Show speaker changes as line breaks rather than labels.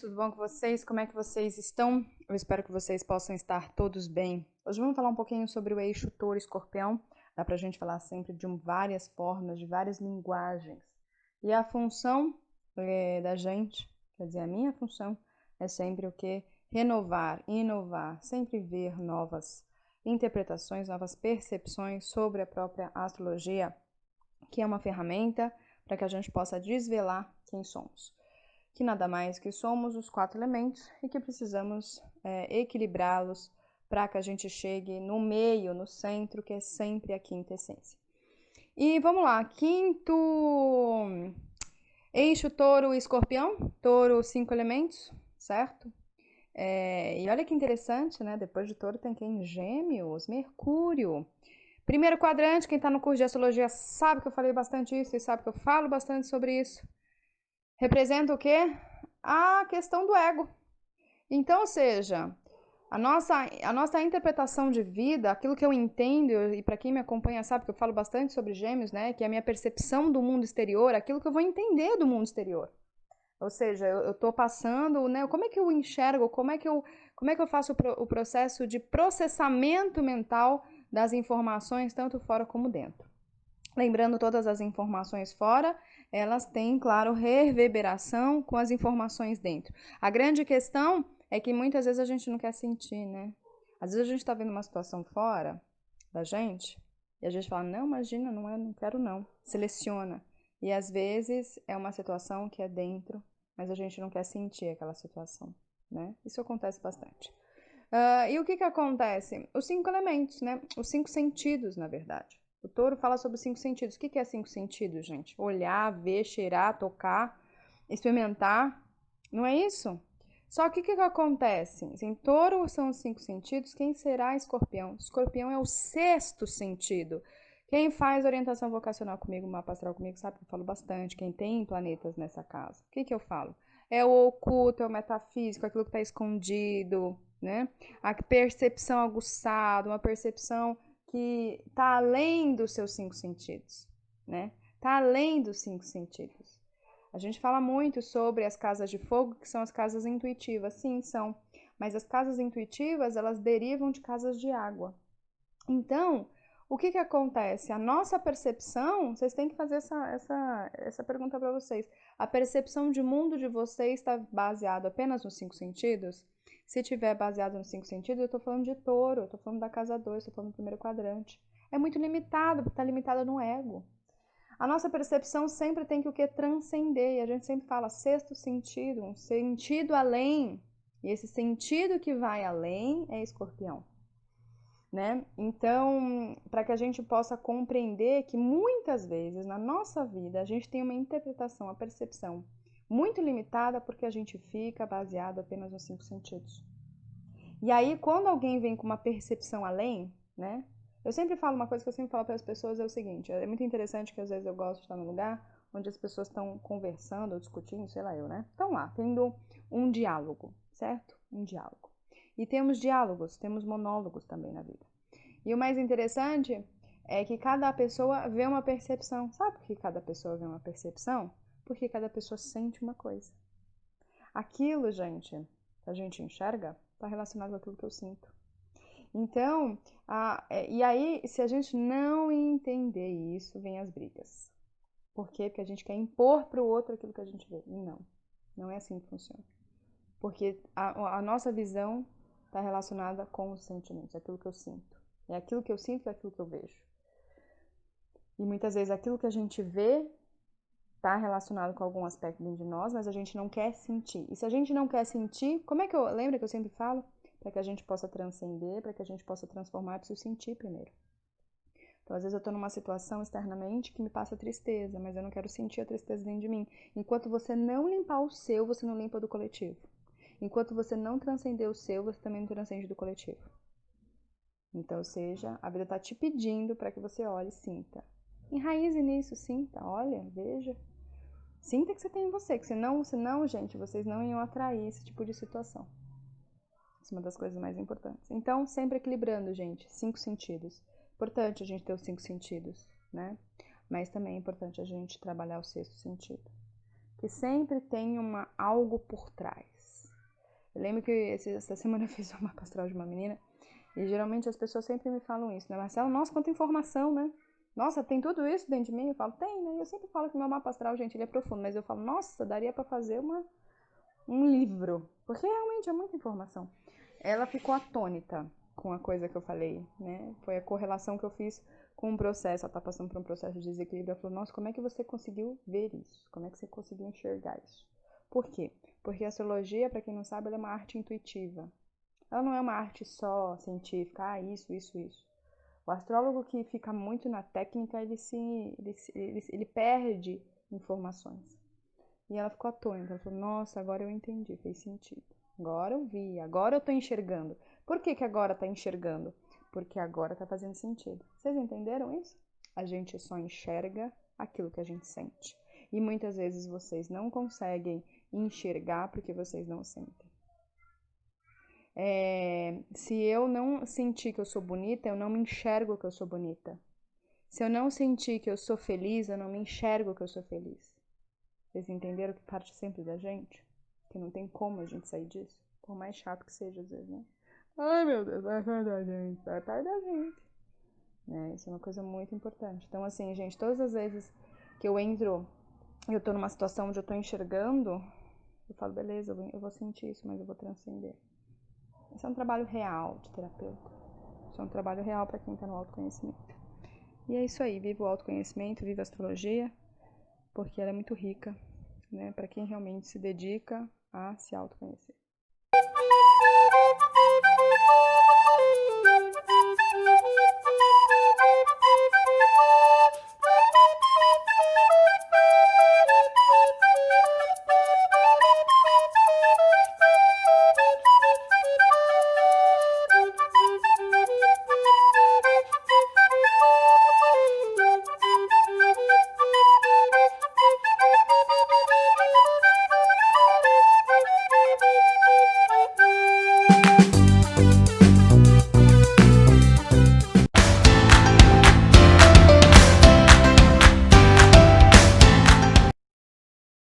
gente, tudo bom com vocês? Como é que vocês estão? Eu espero que vocês possam estar todos bem. Hoje vamos falar um pouquinho sobre o eixo Touro-Escorpião. Dá pra gente falar sempre de várias formas, de várias linguagens. E a função da gente, quer dizer, a minha função é sempre o quê? Renovar, inovar, sempre ver novas interpretações, novas percepções sobre a própria astrologia, que é uma ferramenta para que a gente possa desvelar quem somos. Que nada mais que somos os 4 elementos e que precisamos equilibrá-los para que a gente chegue no meio, no centro, que é sempre a quinta essência. E vamos lá, quinto eixo Touro e Escorpião, Touro 5 elementos, certo? E olha que interessante, né? Depois de Touro tem quem? Gêmeos, Mercúrio. Primeiro quadrante, quem está no curso de astrologia sabe que eu falei bastante isso e sabe que eu falo bastante sobre isso. Representa o quê? A questão do ego. Então, ou seja, a nossa interpretação de vida, aquilo que eu entendo, e para quem me acompanha sabe que eu falo bastante sobre Gêmeos, né? Que é a minha percepção do mundo exterior, aquilo que eu vou entender do mundo exterior. Ou seja, eu estou passando, né? Como é que eu enxergo, como é que eu faço o processo de processamento mental das informações, tanto fora como dentro. Lembrando, todas as informações fora, elas têm, claro, reverberação com as informações dentro. A grande questão é que muitas vezes a gente não quer sentir, né? Às vezes a gente está vendo uma situação fora da gente e a gente fala, não, imagina, não quero não. Seleciona. E às vezes é uma situação que é dentro, mas a gente não quer sentir aquela situação, né? Isso acontece bastante. E o que acontece? Os 5 elementos, né? Os 5 sentidos, na verdade. O Touro fala sobre os 5 sentidos. O que é 5 sentidos, gente? Olhar, ver, cheirar, tocar, experimentar. Não é isso? Só que o que acontece? Em Touro são os 5 sentidos. Quem será Escorpião? Escorpião é o 6º sentido. Quem faz orientação vocacional comigo, mapa astral comigo, sabe que eu falo bastante. Quem tem planetas nessa casa. O que eu falo? É o oculto, é o metafísico, aquilo que está escondido, né? A percepção aguçada, uma percepção que está além dos seus 5 sentidos, né? Está além dos 5 sentidos. A gente fala muito sobre as casas de fogo, que são as casas intuitivas. Sim, são. Mas as casas intuitivas, elas derivam de casas de água. Então, o que acontece? A nossa percepção, vocês têm que fazer essa pergunta para vocês. A percepção de mundo de vocês está baseada apenas nos 5 sentidos? Se tiver baseado nos 5 sentidos, eu estou falando de Touro, eu estou falando da casa 2, estou falando do primeiro quadrante. É muito limitado, porque está limitado no ego. A nossa percepção sempre tem que o que? Transcender. E a gente sempre fala 6º sentido, um sentido além. E esse sentido que vai além é Escorpião. Né? Então, para que a gente possa compreender que muitas vezes na nossa vida a gente tem uma interpretação, uma percepção muito limitada porque a gente fica baseado apenas nos 5 sentidos. E aí, quando alguém vem com uma percepção além, né? Eu sempre falo uma coisa que eu sempre falo para as pessoas, é o seguinte, é muito interessante que às vezes eu gosto de estar num lugar onde as pessoas estão conversando ou discutindo, sei lá eu, né? Estão lá, tendo um diálogo, certo? Um diálogo. E temos diálogos, temos monólogos também na vida. E o mais interessante é que cada pessoa vê uma percepção. Sabe por que cada pessoa vê uma percepção? Porque cada pessoa sente uma coisa. Aquilo, gente, que a gente enxerga, está relacionado com aquilo que eu sinto. Então, e aí, se a gente não entender isso, vem as brigas. Por quê? Porque a gente quer impor para o outro aquilo que a gente vê. E não é assim que funciona. Porque a nossa visão está relacionada com os sentimentos, aquilo que eu sinto. É aquilo que eu sinto, é aquilo que eu vejo. E muitas vezes aquilo que a gente vê está relacionado com algum aspecto dentro de nós, mas a gente não quer sentir. E se a gente não quer sentir, como é que lembra que eu sempre falo? Para que a gente possa transcender, para que a gente possa transformar, eu preciso sentir primeiro. Então, às vezes eu estou numa situação externamente que me passa tristeza, mas eu não quero sentir a tristeza dentro de mim. Enquanto você não limpar o seu, você não limpa do coletivo. Enquanto você não transcender o seu, você também não transcende do coletivo. Então, ou seja, a vida está te pedindo para que você olhe e sinta. Enraize nisso, sinta, olha, veja. Sinta que você tem em você, que senão, gente, vocês não iam atrair esse tipo de situação. Isso é uma das coisas mais importantes. Então, sempre equilibrando, gente, 5 sentidos. Importante a gente ter os 5 sentidos, né? Mas também é importante a gente trabalhar o 6º sentido. Que sempre tem algo por trás. Eu lembro que essa semana eu fiz uma mapa astral de uma menina, e geralmente as pessoas sempre me falam isso, né? Marcela, nossa, quanta informação, né? Nossa, tem tudo isso dentro de mim? Eu falo, tem, né? Eu sempre falo que meu mapa astral, gente, ele é profundo, mas eu falo, nossa, daria pra fazer um livro, porque realmente é muita informação. Ela ficou atônita com a coisa que eu falei, né? Foi a correlação que eu fiz com um processo, ela tá passando por um processo de desequilíbrio, ela falou, nossa, como é que você conseguiu ver isso? Como é que você conseguiu enxergar isso? Por quê? Porque a astrologia, para quem não sabe, ela é uma arte intuitiva. Ela não é uma arte só científica, isso, isso, isso. O astrólogo que fica muito na técnica, ele perde informações. E ela ficou atônita, ela falou, nossa, agora eu entendi, fez sentido. Agora eu vi, agora eu tô enxergando. Por que que agora tá enxergando? Porque agora tá fazendo sentido. Vocês entenderam isso? A gente só enxerga aquilo que a gente sente. E muitas vezes vocês não conseguem enxergar porque vocês não sentem. Se eu não sentir que eu sou bonita, eu não me enxergo que eu sou bonita. Se eu não sentir que eu sou feliz, eu não me enxergo que eu sou feliz. Vocês entenderam que parte sempre da gente? Que não tem como a gente sair disso? Por mais chato que seja às vezes, né? Ai, meu Deus, vai parte da gente, vai parte da gente. Né? Isso é uma coisa muito importante. Então, assim, gente, todas as vezes que eu entro, eu tô numa situação onde eu tô enxergando, eu falo, beleza, eu vou sentir isso, mas eu vou transcender. Esse é um trabalho real de terapeuta. Isso é um trabalho real para quem tá no autoconhecimento. E é isso aí, viva o autoconhecimento, viva a astrologia, porque ela é muito rica, né, para quem realmente se dedica a se autoconhecer.